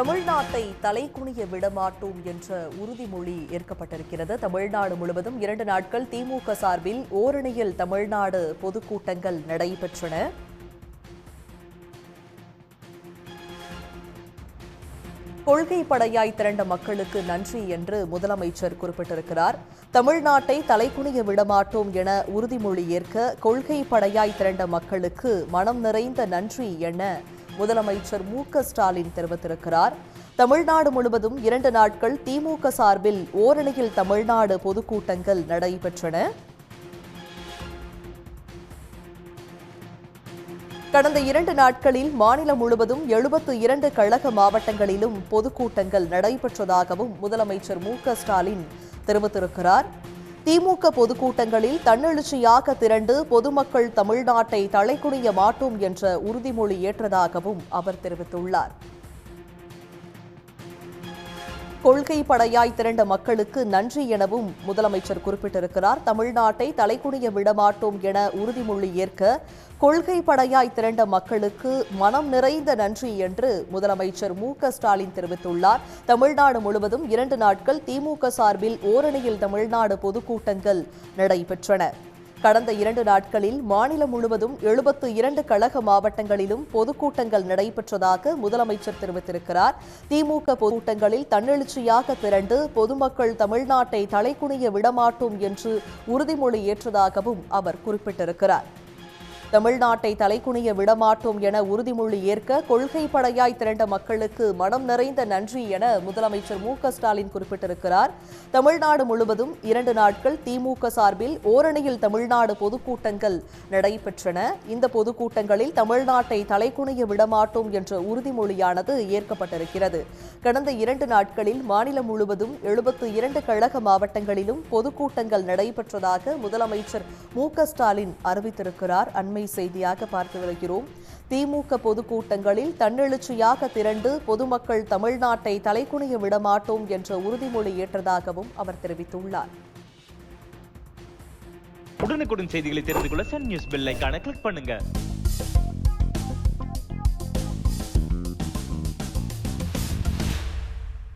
தமிழ்நாட்டை தலைகுனிய விடமாட்டோம் என்ற உறுதிமொழி ஏற்கப்பட்டிருக்கிறது. தமிழ்நாடு முழுவதும் 2 நாட்கள் திமுக சார்பில் ஓரணியில் தமிழ்நாடு பொதுக்கூட்டங்கள் நடைபெற்றன. கொள்கை படையாய் திரண்ட மக்களுக்கு நன்றி என்று முதலமைச்சர் குறிப்பிட்டிருக்கிறார். தமிழ்நாட்டை தலைகுனிய விடமாட்டோம் என உறுதிமொழி ஏற்க கொள்கை படையாய் திரண்ட மக்களுக்கு மனம் நிறைந்த நன்றி என முதலமைச்சர் மு.க.ஸ்டாலின் தெரிவித்திருக்கிறார். தமிழ்நாடு முழுவதும் 2 நாட்கள் திமுக சார்பில் ஓரணியில் தமிழ்நாடு பொதுக்கூட்டங்கள் நடைபெற்றன. கடந்த 2 நாட்களில் மாநிலம் முழுவதும் 72 கழக மாவட்டங்களிலும் பொதுக்கூட்டங்கள் நடைபெற்றதாகவும் முதலமைச்சர் மு.க.ஸ்டாலின் தெரிவித்திருக்கிறார். திமுக பொதுக்கூட்டங்களில் தன்னெழுச்சியாக திரண்டு பொதுமக்கள் தமிழ்நாட்டை தலைகுனிய மாட்டோம் என்ற உறுதிமொழி ஏற்றதாகவும் அவர் தெரிவித்துள்ளார். கொள்கை படையாய் திரண்ட மக்களுக்கு நன்றி எனவும் முதலமைச்சர் குறிப்பிட்டிருக்கிறார். தமிழ்நாட்டை தலைகுனிய விடமாட்டோம் என உறுதிமொழி ஏற்க கொள்கை படையாய் திரண்ட மக்களுக்கு மனம் நிறைந்த நன்றி என்று முதலமைச்சர் மு.க.ஸ்டாலின் தெரிவித்துள்ளார். தமிழ்நாடு முழுவதும் 2 நாட்கள் திமுக சார்பில் ஓரணியில் தமிழ்நாடு பொதுக்கூட்டங்கள் நடைபெற்றன. கடந்த 2 நாட்களில் மாநிலம் முழுவதும் 72 கழக மாவட்டங்களிலும் பொதுக்கூட்டங்கள் நடைபெற்றதாக முதலமைச்சர் தெரிவித்திருக்கிறார். திமுக பொதுக்கூட்டங்களில் தன்னெழுச்சியாக திரண்டு பொதுமக்கள் தமிழ்நாட்டை தலைகுனிய விடமாட்டோம் என்று உறுதிமொழி ஏற்றதாகவும் அவர் குறிப்பிட்டிருக்கிறார். தமிழ்நாட்டை தலைகுனிய விடமாட்டோம் என உறுதிமொழி ஏற்க கொள்கை படையாய் திரண்ட மக்களுக்கு மனம் நிறைந்த நன்றி என முதலமைச்சர் மு.க.ஸ்டாலின் குறிப்பிட்டிருக்கிறார். தமிழ்நாடு முழுவதும் 2 நாட்கள் திமுக சார்பில் ஓரணியில் தமிழ்நாடு பொதுக்கூட்டங்கள் நடைபெற்றன. இந்த பொதுக்கூட்டங்களில் தமிழ்நாட்டை தலைகுனிய விடமாட்டோம் என்ற உறுதிமொழியானது ஏற்கப்பட்டிருக்கிறது. கடந்த 2 நாட்களில் மாநிலம் முழுவதும் 72 கழக மாவட்டங்களிலும் பொதுக்கூட்டங்கள் நடைபெற்றதாக முதலமைச்சர் மு.க.ஸ்டாலின் அறிவித்திருக்கிறார். அண்மை செய்தியாக பார்த்து வருகிறோம். திமுக பொதுக்கூட்டங்களில் தன்னெழுச்சியாக திரண்டு பொதுமக்கள் தமிழ்நாட்டை தலைகுனிய விடமாட்டோம் என்ற உறுதிமொழி ஏற்றதாகவும் அவர் தெரிவித்துள்ளார். உடனுக்குடன் செய்திகளை தெரிந்து கொள்ள சன் நியூஸ் பெல் ஐகானை கிளிக் பண்ணுங்க.